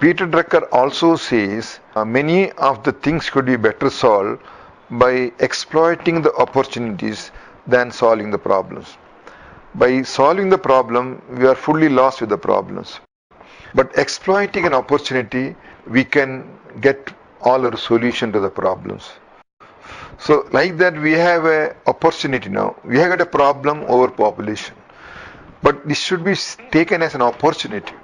Peter Drucker also says many of the things could be better solved by exploiting the opportunities than solving the problems. By solving the problem, we are fully lost with the problems. But exploiting an opportunity, we can get all our solution to the problems. So like that, we have a opportunity now. We have got a problem over population. But this should be taken as an opportunity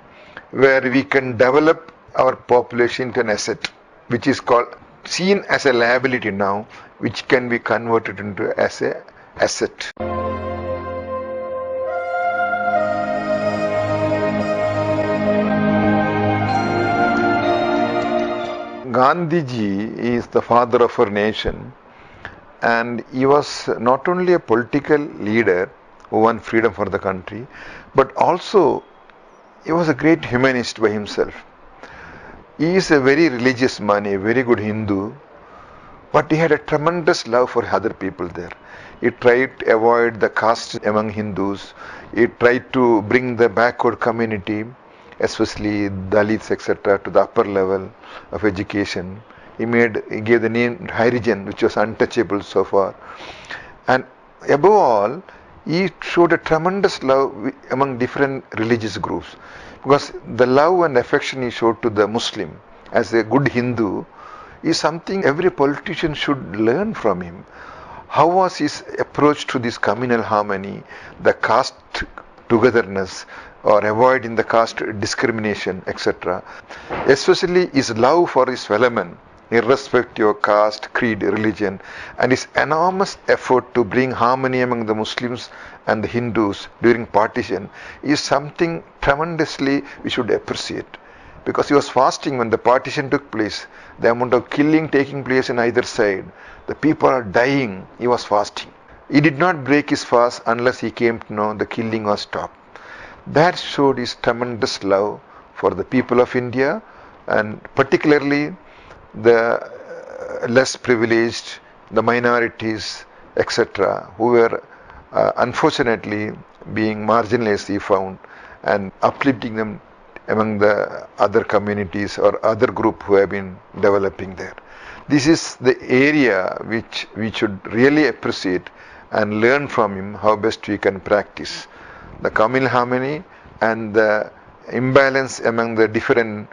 where we can develop our population into an asset, which is called seen as a liability now, which can be converted into as a asset. Gandhiji is the father of our nation, and he was not only a political leader who won freedom for the country, but also he was a great humanist by himself. He is a very religious man, a very good Hindu, but he had a tremendous love for other people there. He tried to avoid the caste among Hindus. He tried to bring the backward community, especially Dalits, etc., to the upper level of education. He gave the name Harijan, which was untouchable so far. And above all, he showed a tremendous love among different religious groups, because the love and affection he showed to the Muslim as a good Hindu is something every politician should learn from him. How was his approach to this communal harmony, the caste togetherness, or avoiding the caste discrimination, etc. Especially his love for his fellow men, irrespective of caste, creed, religion, and his enormous effort to bring harmony among the Muslims and the Hindus during partition is something tremendously we should appreciate. Because he was fasting when the partition took place, the amount of killing taking place in either side, the people are dying, he was fasting. He did not break his fast unless he came to know the killing was stopped. That showed his tremendous love for the people of India, and particularly the less privileged, the minorities, etc., who were unfortunately being marginalized, he found, and uplifting them among the other communities or other group who have been developing there. This is the area which we should really appreciate and learn from him how best we can practice the communal harmony and the imbalance among the different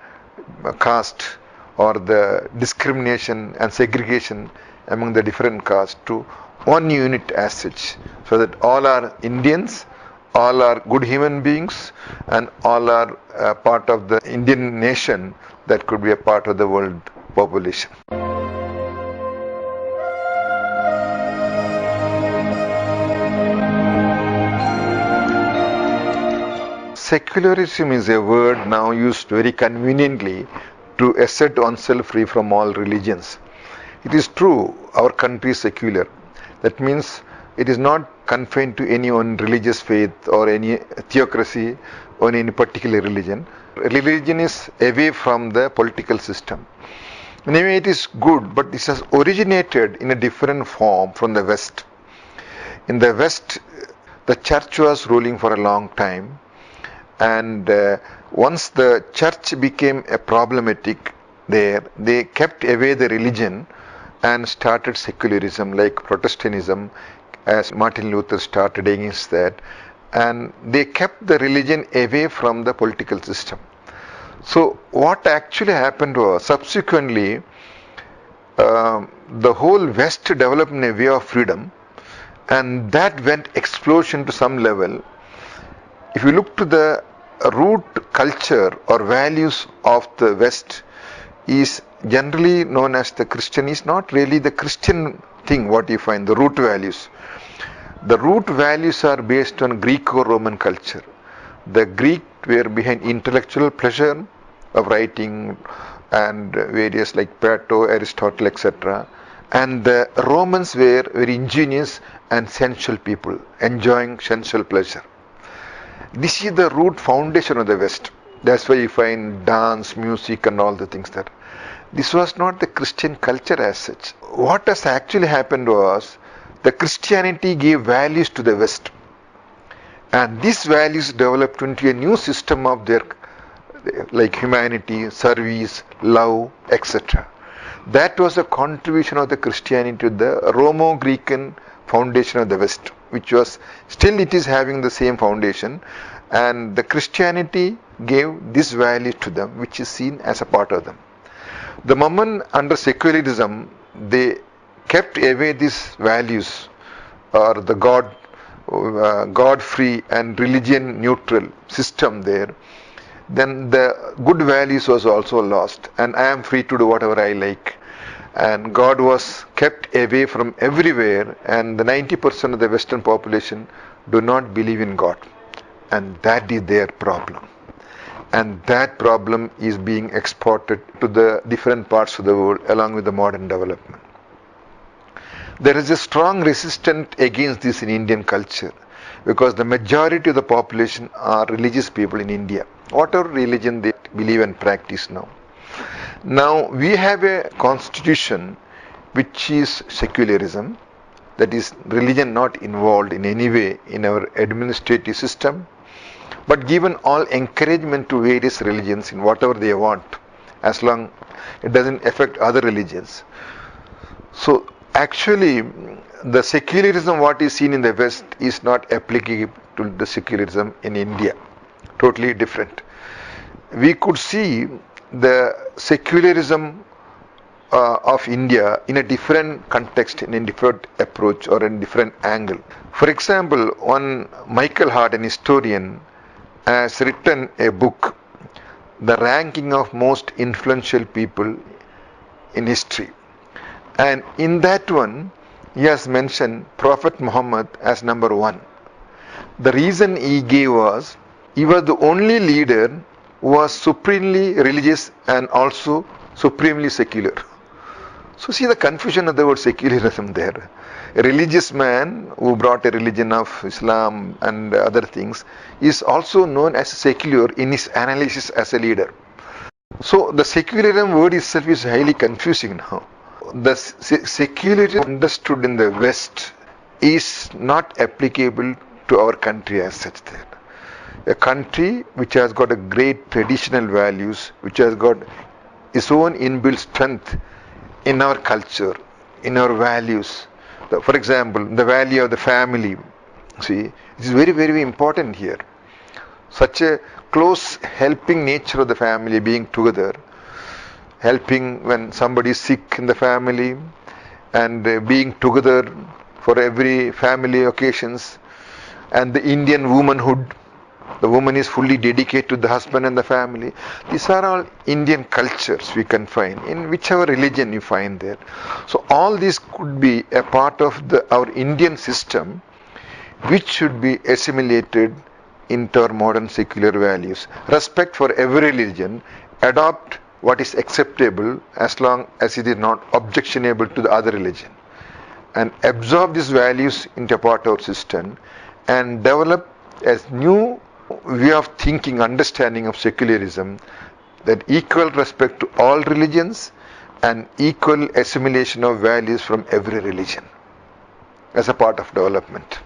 caste, or the discrimination and segregation among the different castes, to one unit as such, so that all are Indians, all are good human beings, and all are part of the Indian nation that could be a part of the world population. Secularism is a word now used very conveniently to assert oneself free from all religions. It is true, our country is secular. That means it is not confined to any one religious faith or any theocracy or any particular religion. Religion is away from the political system. Anyway, it is good, but this has originated in a different form from the West. In the West, the church was ruling for a long time. And once the church became a problematic there, they kept away the religion and started secularism, like Protestantism, as Martin Luther started against that. And they kept the religion away from the political system. So what actually happened was, subsequently, the whole West developed in a way of freedom, and that went explosion to some level. If you look to the root culture or values of the West, is generally known as the Christian, is not really the Christian thing what you find, the root values. The root values are based on Greco-Roman culture. The Greek were behind intellectual pleasure of writing and various like Plato, Aristotle, etc. And the Romans were very ingenious and sensual people, enjoying sensual pleasure. This is the root foundation of the West. That's why you find dance, music and all the things there. This was not the Christian culture as such. What has actually happened was, the Christianity gave values to the West. And these values developed into a new system of their like humanity, service, love, etc. That was a contribution of the Christianity to the Romo-Greek foundation of the West, which was still it is having the same foundation, and the Christianity gave this value to them, which is seen as a part of them. The moment under secularism, they kept away these values, or the God-free and religion-neutral system there. Then the good values was also lost, and I am free to do whatever I like. And God was kept away from everywhere, and the 90% of the Western population do not believe in God, and that is their problem. And that problem is being exported to the different parts of the world along with the modern development. There is a strong resistance against this in Indian culture, because the majority of the population are religious people in India, whatever religion they believe and practice now. Now we have a constitution which is secularism, that is religion not involved in any way in our administrative system, but given all encouragement to various religions in whatever they want, as long it doesn't affect other religions. So actually the secularism what is seen in the West is not applicable to the secularism in India. Totally different. We could see the secularism of India in a different context, in a different approach or in a different angle. For example, one Michael Hart, an historian, has written a book, The Ranking of Most Influential People in History. And in that one, he has mentioned Prophet Muhammad as number one. The reason he gave was, he was the only leader who was supremely religious and also supremely secular. So see the confusion of the word secularism there. A religious man who brought a religion of Islam and other things is also known as secular in his analysis as a leader. So the secularism word itself is highly confusing now. The secularism understood in the West is not applicable to our country as such there. A country which has got a great traditional values, which has got its own inbuilt strength in our culture, in our values. For example, the value of the family, see, it is very, very important here. Such a close helping nature of the family, being together, helping when somebody is sick in the family, and being together for every family occasions, and the Indian womanhood. The woman is fully dedicated to the husband and the family. These are all Indian cultures we can find in whichever religion you find there. So all this could be a part of our Indian system, which should be assimilated into our modern secular values. Respect for every religion, adopt what is acceptable as long as it is not objectionable to the other religion, and absorb these values into a part of our system and develop a new way of thinking, understanding of secularism, that equal respect to all religions and equal assimilation of values from every religion as a part of development.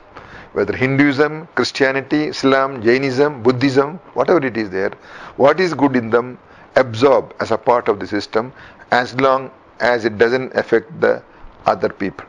Whether Hinduism, Christianity, Islam, Jainism, Buddhism, whatever it is there, what is good in them, absorb as a part of the system as long as it doesn't affect the other people.